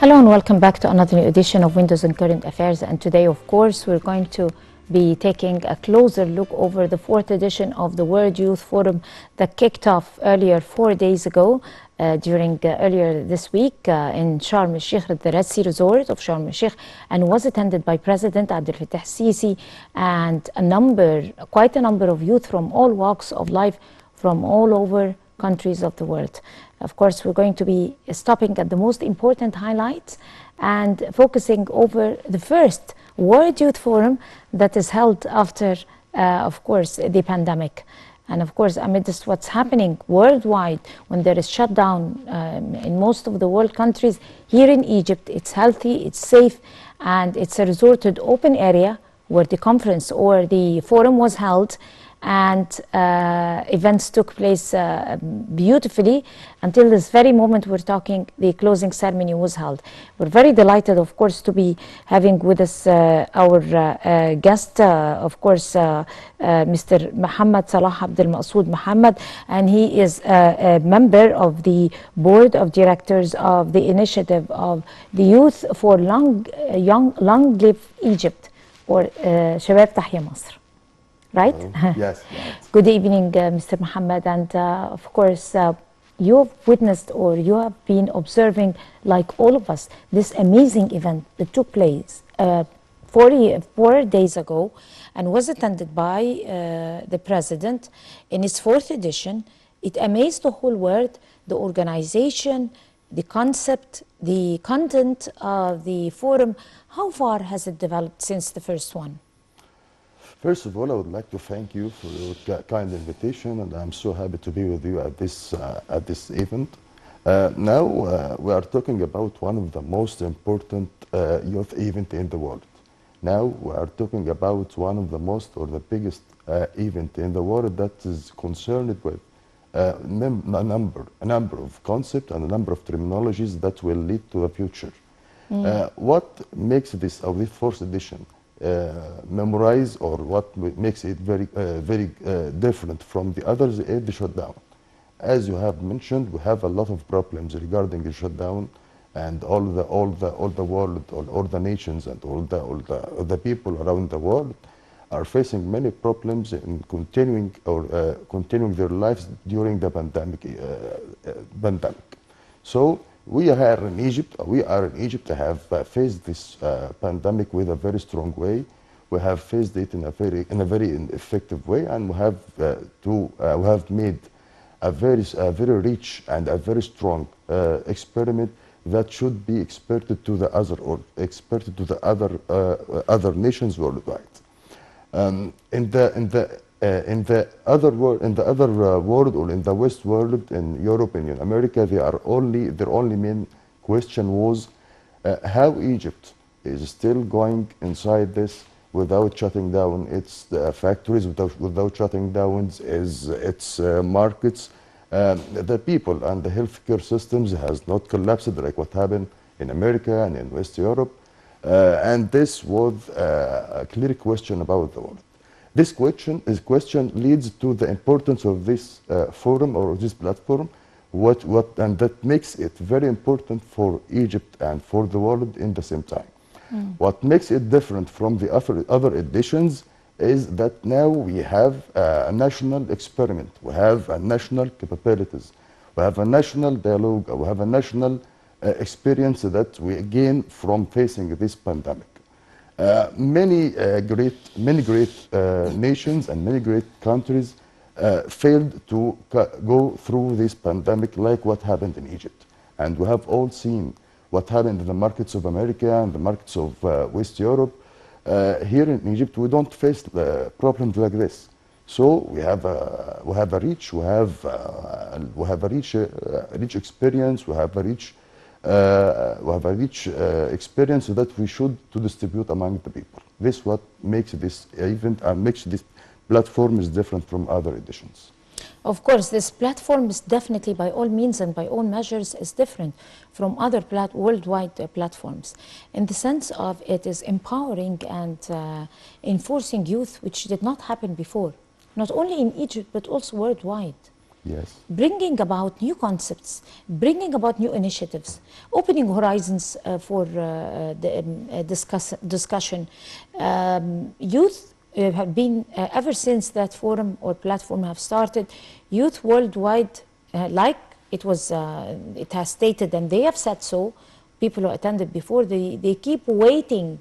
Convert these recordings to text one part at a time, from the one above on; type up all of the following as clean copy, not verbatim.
Hello and welcome back to another new edition of Windows and Current Affairs. And today, of course, we're going to be taking a closer look over the fourth edition of the World Youth Forum that kicked off earlier 4 days ago earlier this week in Sharm el-Sheikh at the Red Sea Resort of Sharm el-Sheikh, and was attended by President Abdel Fattah Sisi and quite a number of youth from all walks of life from all over countries of the world. Of course, we're going to be stopping at the most important highlights and focusing over the first World Youth Forum that is held after, of course, the pandemic. And of course, amidst what's happening worldwide, when there is shutdown in most of the world countries, here in Egypt, it's healthy, it's safe, and it's a resorted open area where the conference or the forum was held, and events took place beautifully. Until this very moment we're talking, the closing ceremony was held. We're very delighted, of course, to be having with us our guest, of course, Mr. Mohamed Salah Abdel Masoud Mohamed, and he is a member of the board of directors of the initiative of the Youth for Long Live Egypt, or Shabab Tahya Masr. Right? Yes. Good evening, Mr. Mohamed, and of course, you have witnessed or you have been observing, like all of us, this amazing event that took place 4 days ago and was attended by the President in its fourth edition. It amazed the whole world, the organization, the concept, the content of the forum. How far has it developed since the first one? First of all, I would like to thank you for your kind invitation, and I'm so happy to be with you at this event. Now we are talking about one of the most important youth event in the world. Now we are talking about one of the most or the biggest event in the world that is concerned with a number of concepts and a number of terminologies that will lead to the future. What makes this fourth edition memorize, or what makes it very different from the others, is the shutdown. As you have mentioned, we have a lot of problems regarding the shutdown, and all the world, all the nations, and all the people around the world are facing many problems in continuing their lives during the pandemic. So we are in Egypt to have faced this pandemic with a very strong way. We have faced it in a very effective way, and we have made a very rich and a very strong experiment that should be exported to the other nations worldwide. In the other world, or in the West world, in Europe and in America, their only main question was how Egypt is still going inside this without shutting down its factories, without shutting down its markets. The people and the healthcare systems has not collapsed like what happened in America and in West Europe, and this was a clear question about the world. This question leads to the importance of this forum or this platform, and that makes it very important for Egypt and for the world in the same time. What makes it different from the other editions is that now we have a national experiment, we have a national capabilities, we have a national dialogue, we have a national experience that we gain from facing this pandemic. Many great nations and many great countries failed to go through this pandemic like what happened in Egypt. And we have all seen what happened in the markets of America and the markets of West Europe. Here in Egypt, we don't face problems like this. So we have a rich experience. We have a rich experience that we should to distribute among the people. This is what makes this event and makes this platform is different from other editions. Of course, this platform is definitely, by all means and by all measures, is different from other worldwide platforms, in the sense of it is empowering and enforcing youth, which did not happen before, not only in Egypt but also worldwide. Yes. bringing about new concepts, bringing about new initiatives, opening horizons for the discussion. Youth have been, ever since that forum or platform have started, youth worldwide, like it has stated, and they have said so, people who attended before, they keep waiting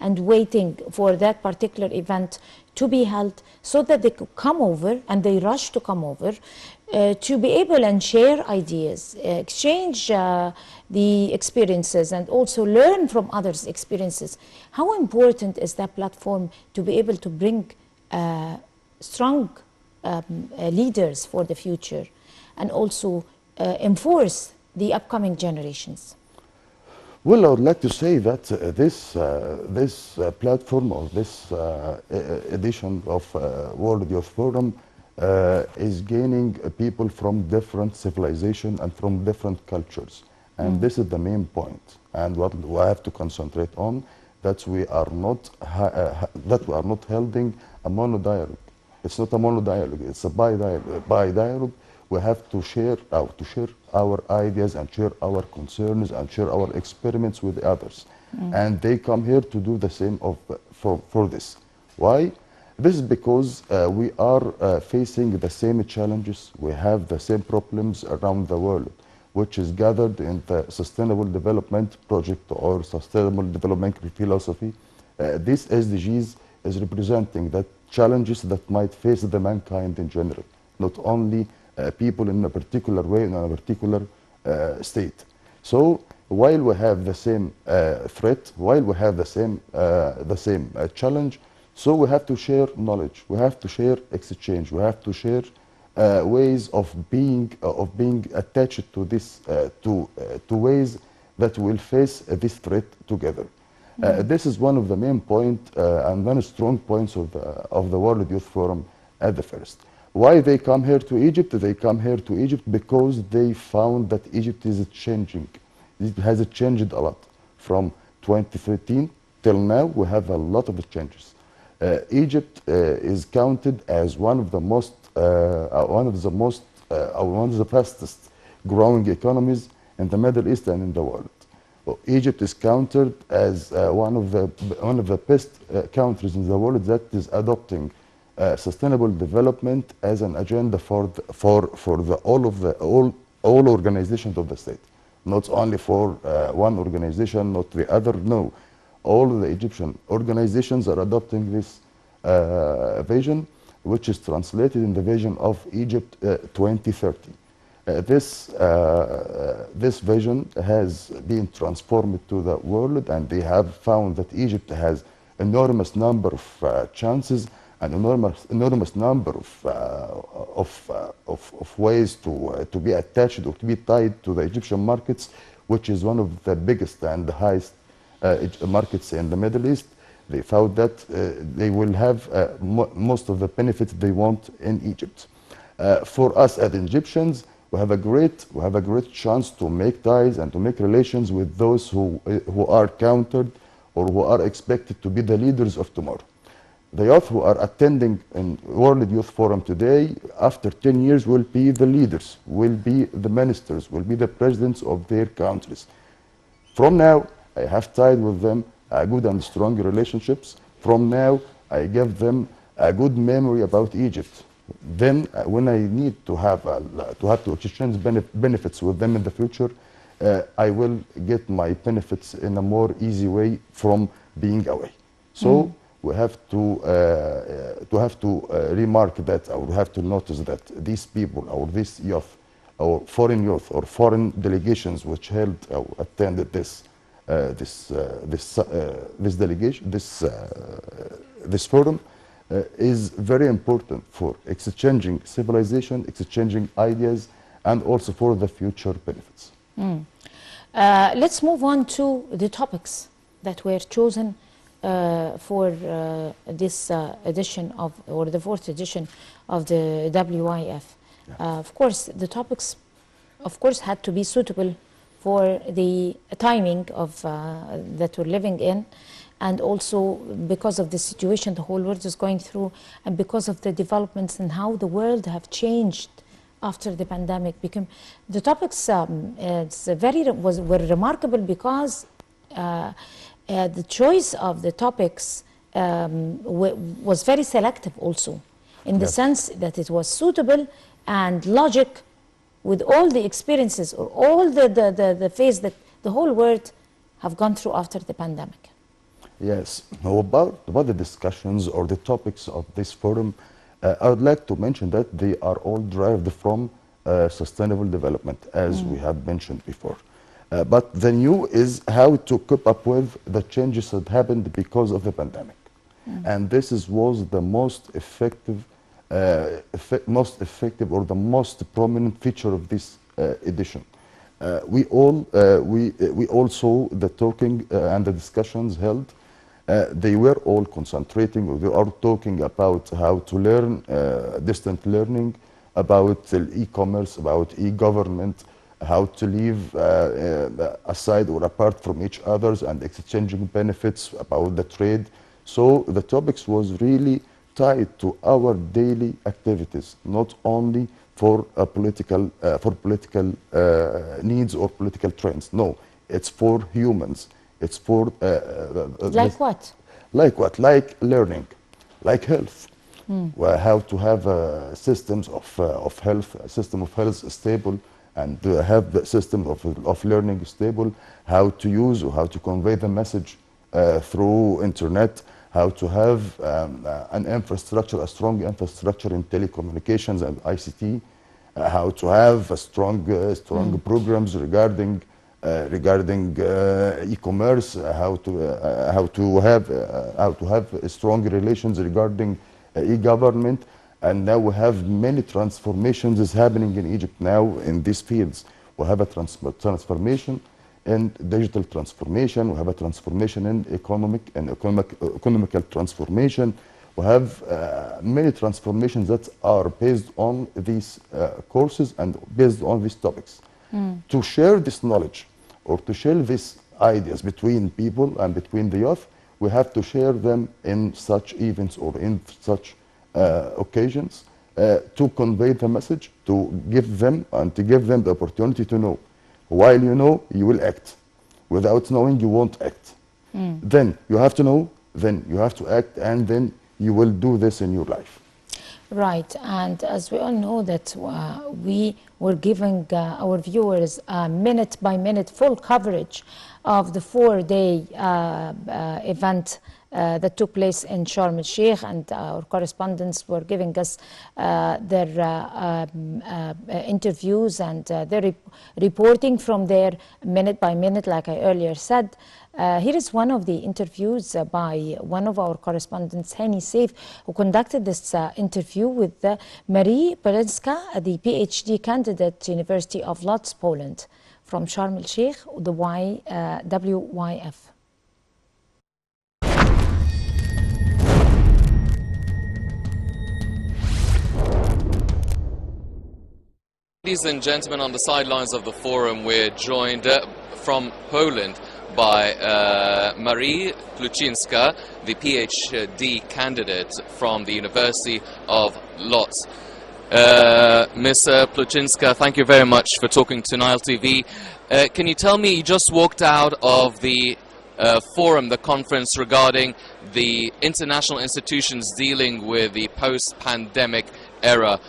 and waiting for that particular event to be held so that they could come over, and they rush to come over to be able and share ideas, exchange the experiences, and also learn from others' experiences. How important is that platform to be able to bring strong leaders for the future, and also enforce the upcoming generations? Well, I would like to say that this platform, or this edition of World Youth Forum is gaining people from different civilizations and from different cultures. And this is the main point. And what we have to concentrate on, that we are not holding a monodialogue. It's not a monodialogue, it's a bi-dialogue. We have to share our ideas and share our concerns and share our experiments with others. And they come here to do the same for this. Why? This is because we are facing the same challenges. We have the same problems around the world, which is gathered in the Sustainable Development Project or Sustainable Development Philosophy. This SDGs is representing the challenges that might face the mankind in general, not only people in a particular way, in a particular state. So while we have the same threat, while we have the same challenge, so we have to share knowledge, we have to share exchange, we have to share ways of being attached to this, to ways that will face this threat together. This is one of the main points and one strong points of the World Youth Forum at the first. Why they come here to Egypt? They come here to Egypt because they found that Egypt is changing. It has changed a lot. From 2013 till now, we have a lot of changes. Egypt is counted as one of the fastest growing economies in the Middle East and in the world. Egypt is counted as one of the best countries in the world that is adopting sustainable development as an agenda for all organizations of the state, not only for one organization, not the other. No, all the Egyptian organizations are adopting this vision, which is translated in the vision of Egypt 2030. This vision has been transformed to the world, and they have found that Egypt has enormous number of chances, an enormous number of ways to be attached or to be tied to the Egyptian markets, which is one of the biggest and the highest markets in the Middle East. They found that they will have most of the benefits they want in Egypt. For us as Egyptians, we have a great chance to make ties and to make relations with those who are counted or who are expected to be the leaders of tomorrow. The youth who are attending in World Youth Forum today, after 10 years, will be the leaders, will be the ministers, will be the presidents of their countries. From now, I have tied with them good and strong relationships. From now, I give them a good memory about Egypt. Then, when I need to have to exchange benefits with them in the future, I will get my benefits in a more easy way from being away. So we have to remark that, or we have to notice that these people, or this youth, or foreign youth, or foreign delegations which held or attended this forum is very important for exchanging civilization, exchanging ideas, and also for the future benefits. Let's move on to the topics that were chosen for this edition of, or the fourth edition of the WIF. Of course, the topics, of course, had to be suitable for the timing of that we're living in, and also because of the situation the whole world is going through, and because of the developments and how the world have changed after the pandemic became the topics were remarkable because the choice of the topics was very selective also, in the Yes. sense that it was suitable and logic with all the experiences or all the phase that the whole world have gone through after the pandemic. Yes. Now about the discussions or the topics of this forum, I would like to mention that they are all derived from sustainable development, as we have mentioned before. But the new is how to cope up with the changes that happened because of the pandemic. And this was the most effective, or the most prominent feature of this edition. We all saw the talking and the discussions held. They were all concentrating, or they are talking about how to learn, distant learning, about e-commerce, about e-government, how to live aside or apart from each others and exchanging benefits, about the trade. So the topics was really tied to our daily activities, not only for political needs or political trends. No, it's for humans. It's for Like what? Like what? Like learning, like health. Well, how to have systems of health, a system of health stable, and have the system of learning stable. How to use or how to convey the message through internet. How to have an infrastructure, a strong infrastructure in telecommunications and ICT. How to have a strong programs regarding e-commerce, how to have strong relations regarding e-government, and now we have many transformations is happening in Egypt now in these fields. We have a transformation in digital transformation. We have a transformation in economical transformation. We have many transformations that are based on these courses and based on these topics. To share this knowledge or to share these ideas between people and between the youth, we have to share them in such events or in such occasions to convey the message, to give them the opportunity to know. While you know, you will act. Without knowing, you won't act. Then you have to know, then you have to act, and then you will do this in your life. Right, and as we all know that we were giving our viewers minute by minute full coverage of the 4-day event that took place in Sharm el-Sheikh, and our correspondents were giving us their interviews and their reporting from there minute by minute, like I earlier said. Here is one of the interviews by one of our correspondents, Hani Saif, who conducted this interview with Marie Polenska, the PhD candidate, University of Lodz, Poland, from Sharm el-Sheikh, the WYF. Ladies and gentlemen, on the sidelines of the forum, we're joined from Poland by Marie Plucinska, the PhD candidate from the University of Lodz. Ms. Plucinska, thank you very much for talking to Nile TV. Can you tell me, you just walked out of the forum, the conference regarding the international institutions dealing with the post-pandemic era.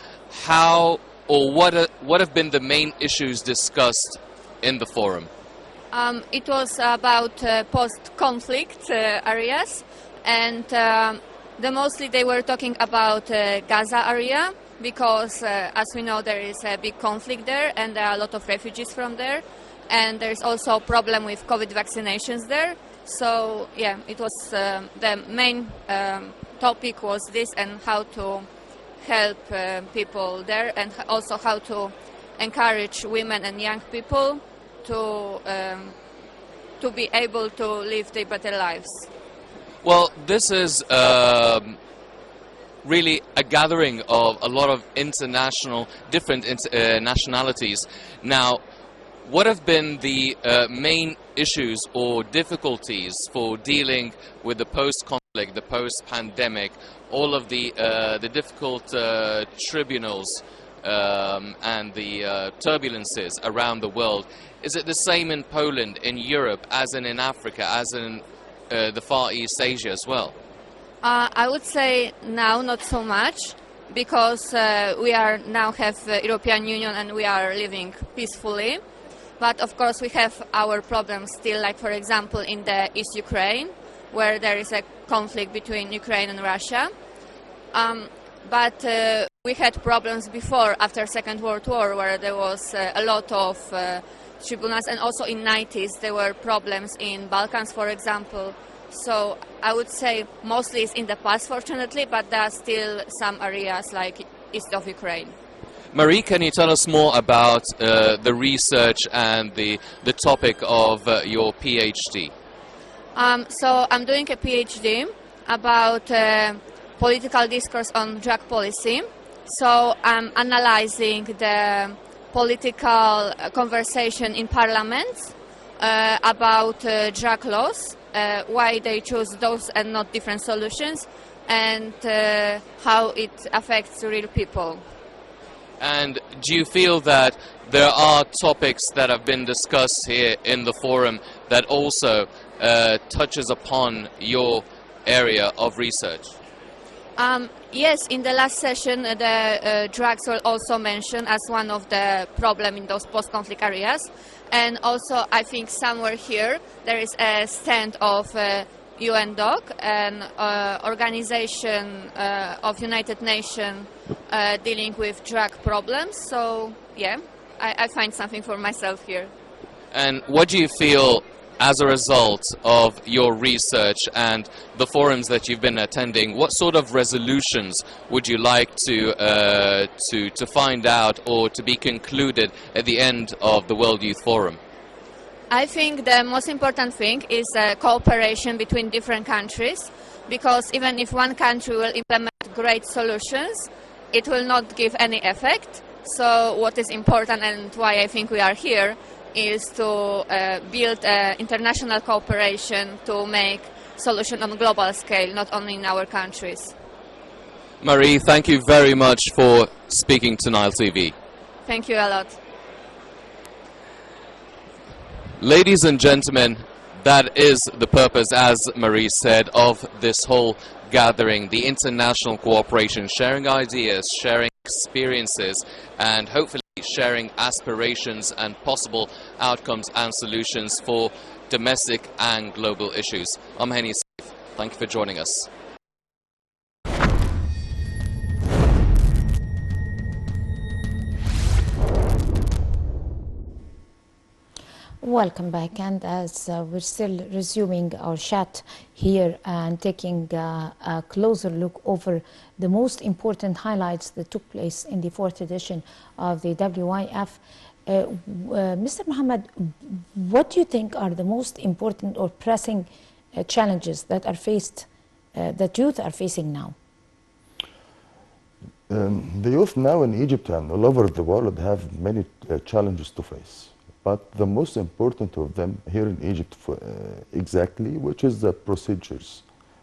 How or what have been the main issues discussed in the forum? It was about post-conflict areas, and mostly they were talking about Gaza area, because as we know there is a big conflict there and there are a lot of refugees from there, and there's also a problem with COVID vaccinations there. So yeah, it was the main topic was this, and how to help people there, and also how to encourage women and young people to be able to live their better lives. Well, this is really a gathering of a lot of different nationalities. Now, what have been the main issues or difficulties for dealing with the post-conflict, the post-pandemic, all of the difficult tribunals and the turbulences around the world. Is it the same in Poland, in Europe, as in Africa, as in the Far East Asia as well? I would say now not so much, because we are now have European Union and we are living peacefully. But of course we have our problems still, like for example in the East Ukraine, where there is a conflict between Ukraine and Russia. But we had problems before, after Second World War, where there was a lot of tribunals, and also in 90s there were problems in Balkans, for example. So I would say mostly it's in the past, fortunately, but there are still some areas like east of Ukraine. Marie, can you tell us more about the research and the topic of your PhD? So I'm doing a PhD about political discourse on drug policy. So I'm analyzing the political conversation in parliaments about drug laws, why they choose those and not different solutions, and how it affects real people. And do you feel that there are topics that have been discussed here in the forum that also touches upon your area of research? Yes, in the last session the drugs were also mentioned as one of the problems in those post-conflict areas. And also I think somewhere here there is a stand of UNDOC, an organization of United Nations dealing with drug problems. So yeah, I find something for myself here. And what do you feel as a result of your research and the forums that you've been attending? What sort of resolutions would you like to find out or to be concluded at the end of the World Youth Forum? I think the most important thing is cooperation between different countries, because even if one country will implement great solutions, it will not give any effect. So what is important, and why I think we are here, is to build international cooperation to make solutions on a global scale, not only in our countries. Marie, thank you very much for speaking to Nile TV. Thank you a lot. Ladies and gentlemen, that is the purpose, as Marie said, of this whole gathering, the international cooperation, sharing ideas, sharing experiences, and hopefully sharing aspirations and possible outcomes and solutions for domestic and global issues. I'm Mohamed. Thank you for joining us. Welcome back, and as we're still resuming our chat here and taking a closer look over the most important highlights that took place in the 4th edition of the WYF. Mr. Mohamed, what do you think are the most important or pressing challenges that are faced, that youth are facing now? The youth now in Egypt and all over the world have many challenges to face. But the most important of them here in Egypt, exactly, which is the procedures.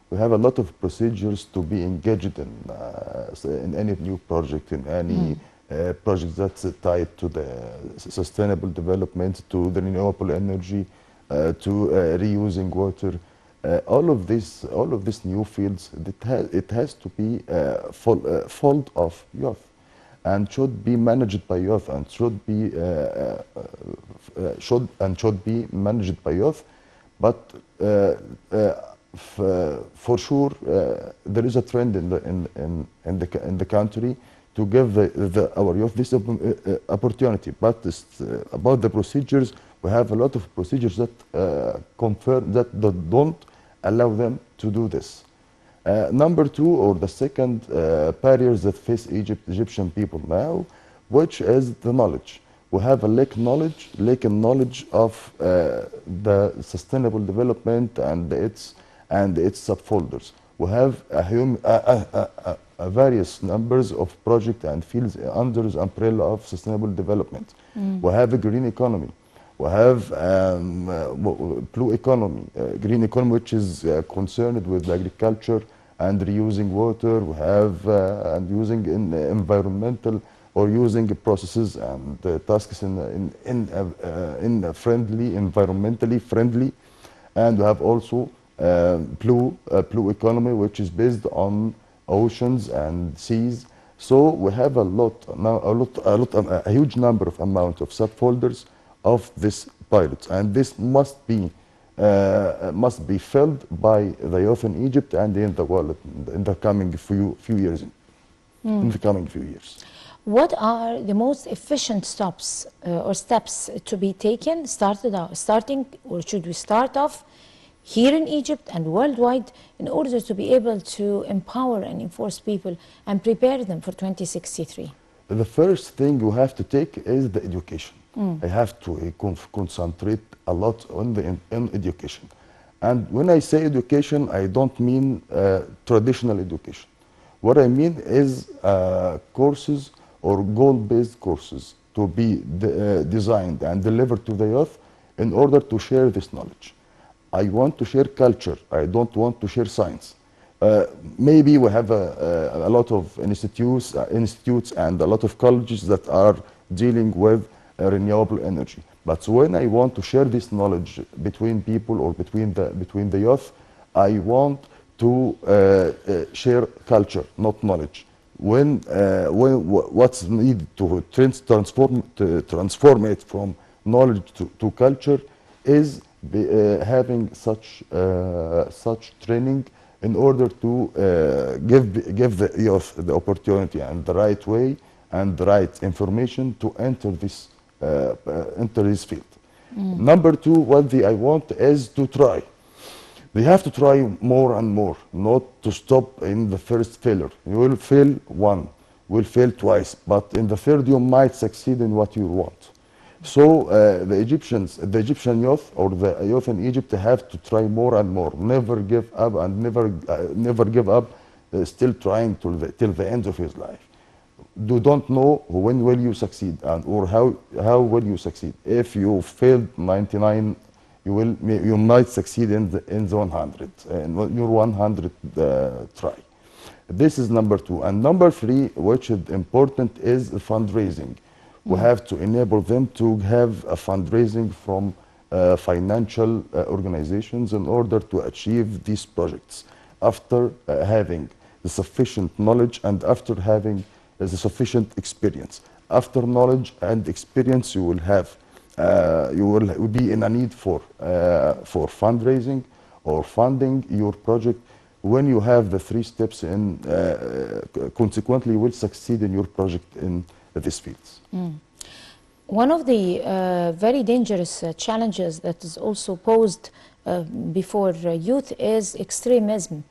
We have a lot of procedures to be engaged in any new project, in any project that's tied to the sustainable development, to the renewable energy, to reusing water. All of these new fields, it has to be full of youth, and should be managed by youth, and should be managed by youth. But for sure, there is a trend in the country to give our youth this opportunity. But about the procedures, we have a lot of procedures that confirm that don't allow them to do this. Number two, or the second barriers that face Egyptian people now, which is the knowledge. We have a lack in knowledge of the sustainable development and its subfolders. We have a various numbers of projects and fields under the umbrella of sustainable development. We have a green economy. We have blue economy, green economy, which is concerned with agriculture and reusing water. We have and using environmental or using processes and tasks in a friendly, environmentally friendly. And we have also blue economy, which is based on oceans and seas. So we have a huge number of amount of subfolders of this pilot, and this must be filled by the youth in Egypt and in the world in the coming few years. In the coming few years. What are the most efficient stops or steps to be taken, starting, or should we start off here in Egypt and worldwide in order to be able to empower and enforce people and prepare them for 2063? The first thing you have to take is the education. I have to concentrate a lot on education. And when I say education, I don't mean traditional education. What I mean is courses or goal-based courses to be designed and delivered to the youth in order to share this knowledge. I want to share culture. I don't want to share science. Maybe we have a lot of institutes and a lot of colleges that are dealing with renewable energy. But when I want to share this knowledge between people or between the youth, I want to share culture, not knowledge. What's needed to transform it from knowledge to culture is having such training in order to give the youth the opportunity and the right way and the right information to enter this field. Number two, what I want is to try. They have to try more and more, not to stop in the first failure. You will fail one, will fail twice, but in the third you might succeed in what you want. So the Egyptian youth or the youth in Egypt have to try more and more. Never give up and never give up. Still trying till the end of his life. You don't know when will you succeed or how will you succeed. If you failed 99, you might succeed in the 100 in your 100 try. This is number two. And number three, which is important, is fundraising. We have to enable them to have a fundraising from financial organizations in order to achieve these projects. After having the sufficient knowledge and after having the sufficient experience. After knowledge and experience, you will be in a need for fundraising or funding your project. When you have the three steps in, consequently you will succeed in your project in these fields. One of the very dangerous challenges that is also posed before youth is extremism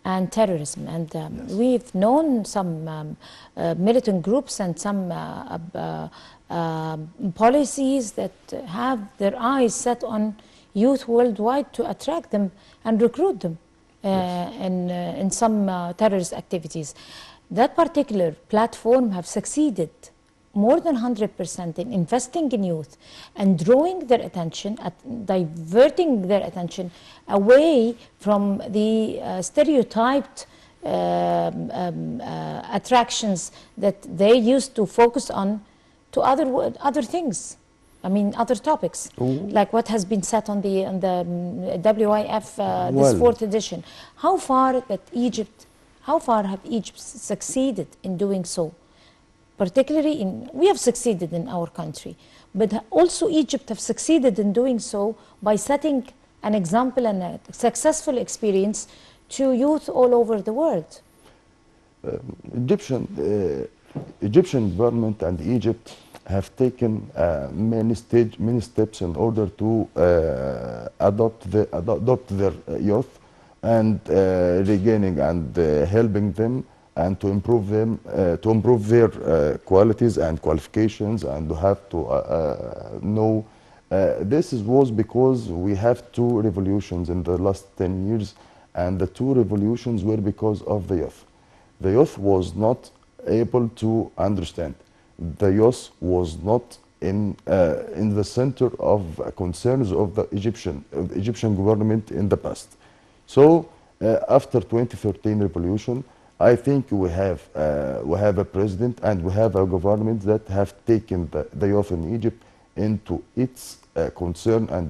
and terrorism. And we've known some militant groups and some policies that have their eyes set on youth worldwide to attract them and recruit them in some terrorist activities. That particular platform have succeeded more than 100% in investing in youth and drawing their attention, diverting their attention away from the stereotyped attractions that they used to focus on to other things. I mean, other topics, like what has been set on the WIF, this fourth edition. How far have Egypt succeeded in doing so? Particularly we have succeeded in our country, but also Egypt have succeeded in doing so by setting an example and a successful experience to youth all over the world. Egyptian government and Egypt have taken many steps in order to adopt their youth and regaining and helping them and to improve their qualities and qualifications, and to have to know. This was because we have two revolutions in the last 10 years, and the two revolutions were because of the youth. The youth was not able to understand. The youth was not in the center of concerns of the Egyptian government in the past. So after 2013 revolution, I think we have a president and we have a government that have taken the youth in Egypt into its concern, and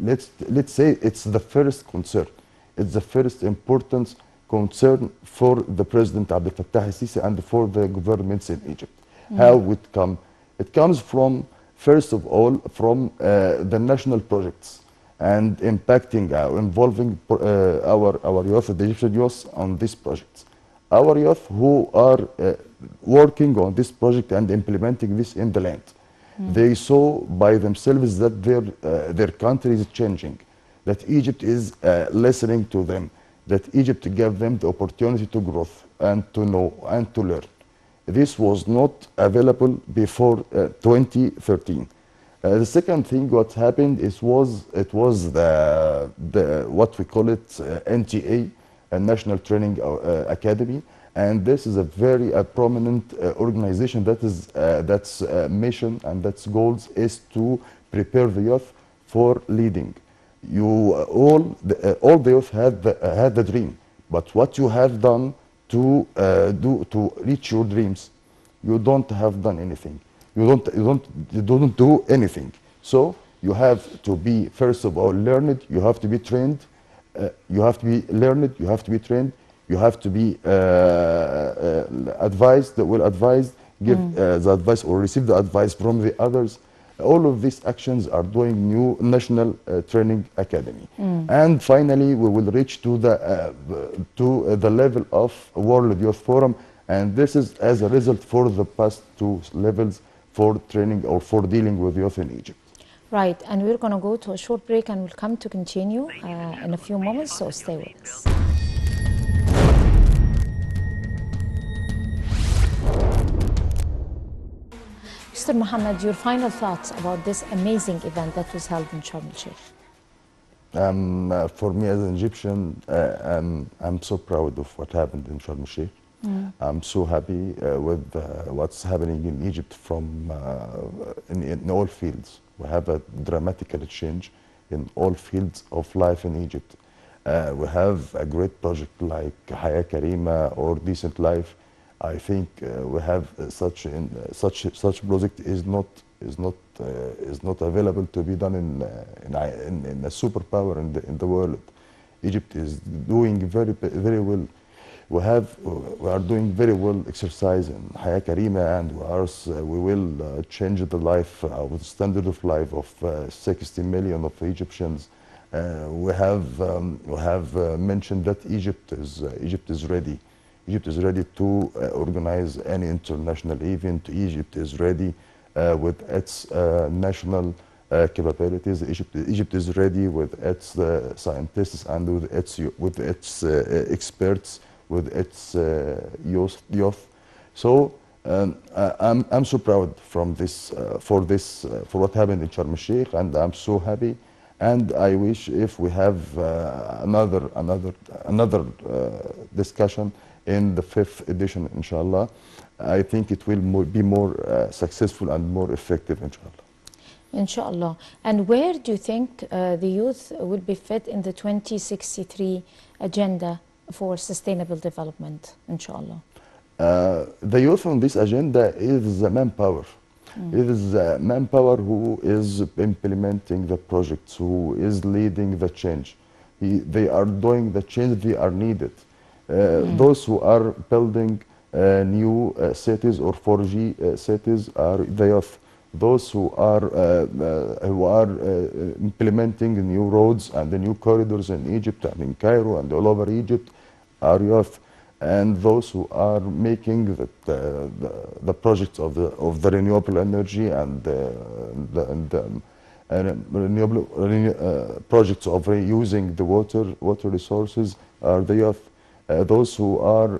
let's say it's the first concern. It's the first important concern for the President Abdel Fattah al-Sisi and for the governments in Egypt. How it come? It comes from, first of all, from the national projects and impacting, involving our youth, the Egyptian youth, on these projects. Our youth who are working on this project and implementing this in the land. They saw by themselves that their country is changing, that Egypt is listening to them, that Egypt gave them the opportunity to grow and to know and to learn. This was not available before 2013. The second thing what happened it was the what we call it NTA, National Training Academy, and this is a very prominent organization that is that's mission and that's goals is to prepare the youth for leading. You all the youth had the dream, but what you have done to reach your dreams, you don't have done anything. You don't do anything. So you have to be, first of all, learned. You have to be trained. You have to be learned. You have to be trained. You have to be advised, well advised, give the advice or receive the advice from the others. All of these actions are doing new National Training Academy. And finally, we will reach to the level of World Youth Forum. And this is as a result for the past two levels for training or for dealing with youth in Egypt. Right, and we're going to go to a short break and we'll come to continue in a few moments, so stay with us. Mr. Mohamed, your final thoughts about this amazing event that was held in Sharm el-Sheikh. For me as an Egyptian, I'm so proud of what happened in Sharm el-Sheikh. I'm so happy with what's happening in Egypt from in all fields. We have a dramatical change in all fields of life in Egypt. We have a great project like Haya Karima or Decent Life. I think we have such project is not available to be done in a superpower in the world. Egypt is doing very well. We are doing very well exercise in Haya Karima, and we will change the life, the standard of life of 60 million of Egyptians. We have mentioned that Egypt is ready. Egypt is ready to organize any international event. Egypt is ready with its national capabilities. Egypt is ready with its scientists and with its experts, with its youth. So I'm so proud for what happened in Sharm el-Sheikh, and I'm so happy. And I wish if we have another discussion in the 5th edition, inshallah, I think it will be more successful and more effective, inshallah. Inshallah. And where do you think the youth will be fit in the 2063 agenda for sustainable development, inshallah? The youth on this agenda is the manpower. It is manpower who is implementing the projects, who is leading the change. They are doing the change they are needed. Those who are building new cities or 4G cities are the youth. Those who are implementing new roads and the new corridors in Egypt and in Cairo and all over Egypt are youth. And those who are making the projects of the renewable energy and renewable projects of reusing the water resources are the youth. Those who are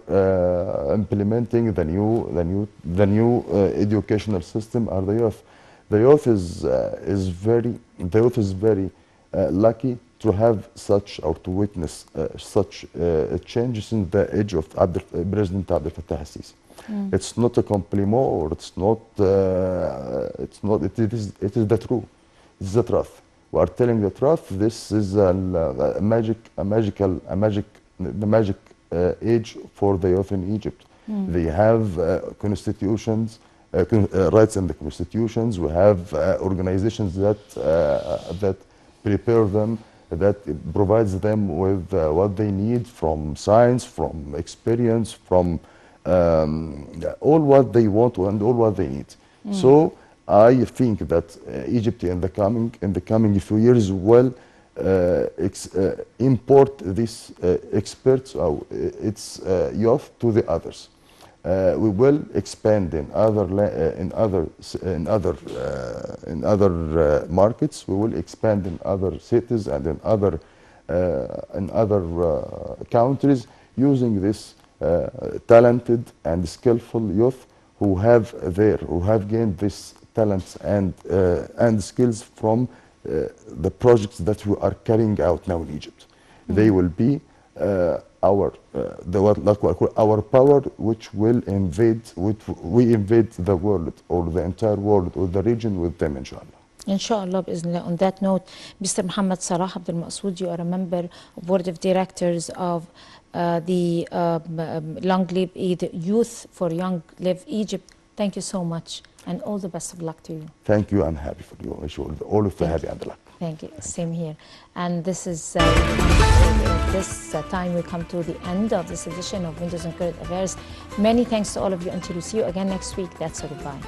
implementing the new educational system are the youth. The youth is very lucky to have such or to witness such changes in the age of President Abdel Fattah al-Sisi. It's not a compliment, or it's not. It is the truth. It's the truth. We are telling the truth. This is the magic age for the youth in Egypt. They have constitutions, rights in the constitutions. We have organizations that prepare them, that provides them with what they need from science, from experience, from all what they want and all what they need. So I think that Egypt in the coming few years will import these experts, its youth, to the others. We will expand in other markets. We will expand in other cities and in other countries, using this talented and skillful youth who have gained these talents and skills from the projects that we are carrying out now in Egypt. They will be our power, which will invade the world, or the entire world, or the region with them, inshallah. Inshallah, bismillah. On that note, Mr. Mohamed Salah Abdul Maqsood, you are a member of Board of Directors of the Long Live Youth for Young Live Egypt. Thank you so much, and all the best of luck to you. Thank you. I'm happy for you. I wish you all of the happy and luck. Thank you. Same here. And this is this time we come to the end of this edition of Windows on Current Affairs. Many thanks to all of you. Until we see you again next week, that's a goodbye.